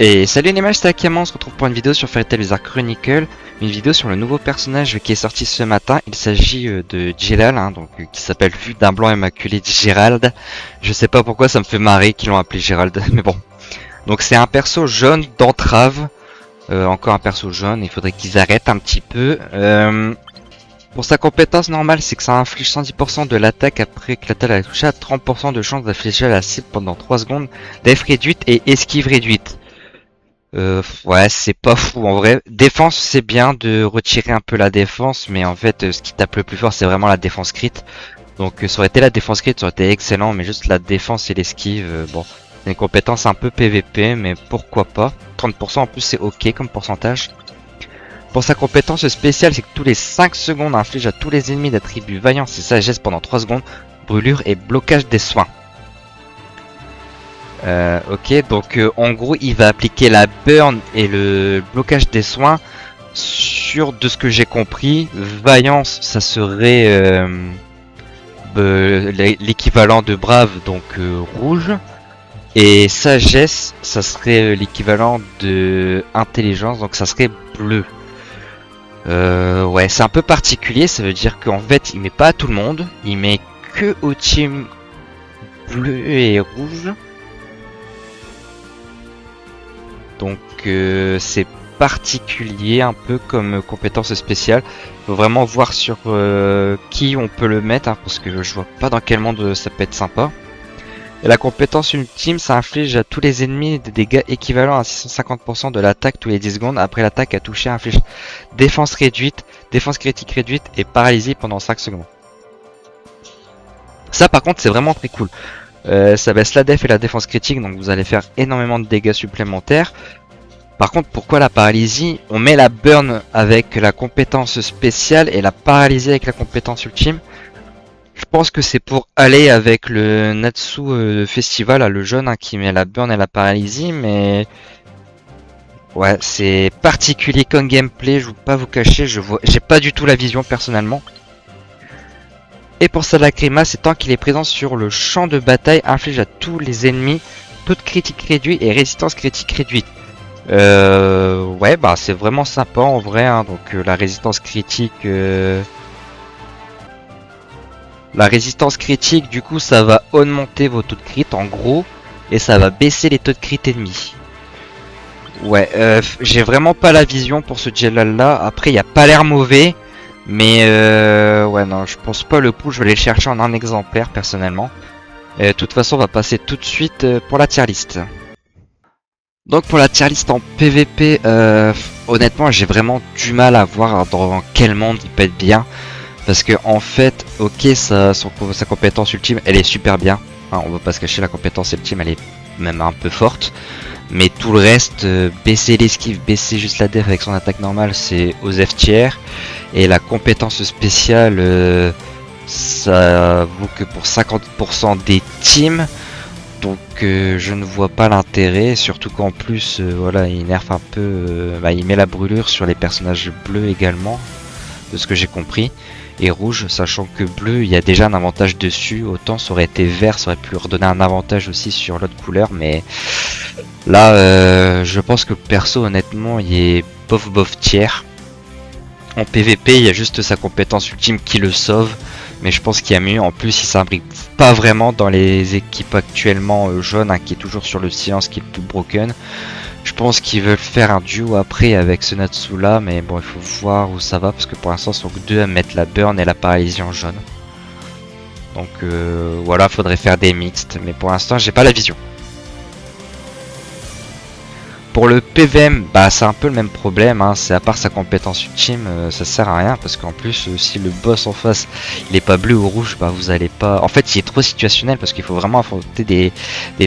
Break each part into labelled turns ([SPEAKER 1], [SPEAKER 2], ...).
[SPEAKER 1] Et salut les mages, c'est Akama, on se retrouve pour une vidéo sur Fairy Tail Bizarre Chronicle, une vidéo sur le nouveau personnage qui est sorti ce matin. Il s'agit de Gélal, qui s'appelle Vue d'un blanc immaculé Gérald. Je sais pas pourquoi ça me fait marrer qu'ils l'ont appelé Gérald, mais bon. Donc c'est un perso jaune d'entrave, encore un perso jaune, il faudrait qu'ils arrêtent un petit peu. Pour sa compétence normale, c'est que ça inflige 110% de l'attaque après que l'attaque a touché, à 30% de chance d'infliger à la cible pendant 3 secondes, def réduite et esquive réduite. Ouais, c'est pas fou en vrai. Défense, c'est bien de retirer un peu la défense, mais en fait, ce qui tape le plus fort, c'est vraiment la défense crit. Donc, ça aurait été la défense crit, ça aurait été excellent, mais juste la défense et l'esquive, bon, c'est une compétence un peu PVP, mais pourquoi pas. 30% en plus, c'est ok comme pourcentage. Pour sa compétence spéciale, c'est que tous les 5 secondes, inflige à tous les ennemis d'attributs vaillance et sagesse pendant 3 secondes, brûlure et blocage des soins. Ok, donc en gros il va appliquer la burn et le blocage des soins sur, de ce que j'ai compris, vaillance ça serait l'équivalent de brave, donc rouge, et sagesse ça serait l'équivalent de intelligence, donc ça serait bleu. Ouais, c'est un peu particulier, ça veut dire qu'en fait il met pas à tout le monde, il met que au team bleu et rouge. Donc c'est particulier un peu comme compétence spéciale. Faut vraiment voir sur qui on peut le mettre, parce que je vois pas dans quel monde ça peut être sympa. Et la compétence ultime, ça inflige à tous les ennemis des dégâts équivalents à 650% de l'attaque tous les 10 secondes après l'attaque à toucher, inflige défense réduite, défense critique réduite et paralysie pendant 5 secondes. Ça par contre c'est vraiment très cool. Ça baisse la def et la défense critique, donc vous allez faire énormément de dégâts supplémentaires. Par contre, pourquoi la paralysie? On met la burn avec la compétence spéciale et la paralysie avec la compétence ultime. Je pense que c'est pour aller avec le Natsu Festival, là, le jeune qui met la burn et la paralysie, mais ouais, c'est particulier comme gameplay, je ne vais pas vous cacher, j'ai pas du tout la vision personnellement. Et pour sa lacrima, c'est tant qu'il est présent sur le champ de bataille, inflige à tous les ennemis toute critique réduite et résistance critique réduite. Ouais, bah c'est vraiment sympa en vrai, donc la résistance critique, du coup, ça va augmenter vos taux de crit en gros, et ça va baisser les taux de crit ennemis. Ouais, j'ai vraiment pas la vision pour ce Gélal là. Après, il a pas l'air mauvais. Mais ouais, non, je pense pas le coup, je vais aller chercher en un exemplaire personnellement. De toute façon, on va passer tout de suite pour la tier list. Donc pour la tier list en PVP, honnêtement, j'ai vraiment du mal à voir dans quel monde il peut être bien. Parce que en fait, ok, sa compétence ultime, elle est super bien. On va pas se cacher, la compétence ultime, elle est même un peu forte. Mais tout le reste, baisser l'esquive, baisser juste la def avec son attaque normale, c'est aux F tiers. Et la compétence spéciale, ça vaut que pour 50% des teams. Donc je ne vois pas l'intérêt, surtout qu'en plus, voilà, il nerf un peu, il met la brûlure sur les personnages bleus également, de ce que j'ai compris. Et rouge, sachant que bleu, il y a déjà un avantage dessus, autant ça aurait été vert, ça aurait pu leur donner un avantage aussi sur l'autre couleur, mais là, je pense que perso, honnêtement, il est bof tiers. En PVP, il y a juste sa compétence ultime qui le sauve, mais je pense qu'il y a mieux. En plus, il s'imbrique pas vraiment dans les équipes actuellement jaunes, qui est toujours sur le silence, qui est le plus broken. Je pense qu'ils veulent faire un duo après avec ce Natsu là, mais bon, il faut voir où ça va, parce que pour l'instant, ils sont que deux à mettre la burn et la paralysie en jaune. Donc voilà, faudrait faire des mixtes, mais pour l'instant, j'ai pas la vision. Pour le PVM, bah c'est un peu le même problème, c'est à part sa compétence ultime, ça sert à rien, parce qu'en plus si le boss en face il est pas bleu ou rouge, bah vous allez pas. En fait il est trop situationnel, parce qu'il faut vraiment affronter des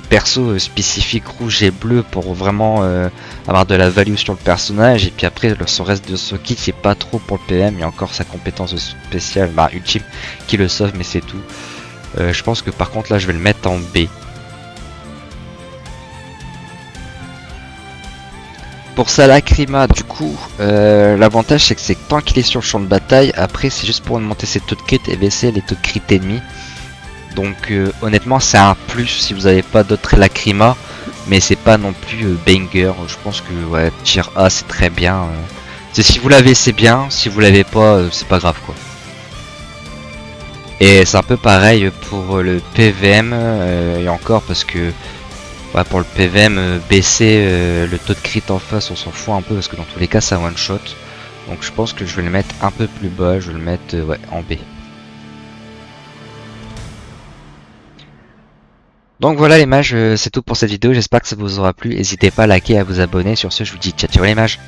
[SPEAKER 1] persos spécifiques rouge et bleu pour vraiment avoir de la value sur le personnage, et puis après son reste de son kit c'est pas trop pour le PVM, il y a encore sa compétence spéciale, ultime qui le sauve, mais c'est tout. Je pense que par contre là je vais le mettre en B. Pour sa lacrima, du coup, l'avantage c'est que tant qu'il est sur le champ de bataille, après c'est juste pour augmenter ses taux de crit et baisser les taux de crit ennemis. Donc honnêtement c'est un plus si vous n'avez pas d'autres lacrima. mais c'est pas non plus banger. Je pense que ouais, tir A c'est très bien. Si vous l'avez c'est bien, si vous l'avez pas c'est pas grave quoi. Et c'est un peu pareil pour le PVM et encore parce que ouais, pour le PVM baisser le taux de crit en face on s'en fout un peu parce que dans tous les cas ça one shot. Donc je pense que je vais le mettre un peu plus bas, je vais le mettre ouais, en B. Donc voilà les mages, c'est tout pour cette vidéo, j'espère que ça vous aura plu, n'hésitez pas à liker et à vous abonner, sur ce je vous dis ciao ciao les mages.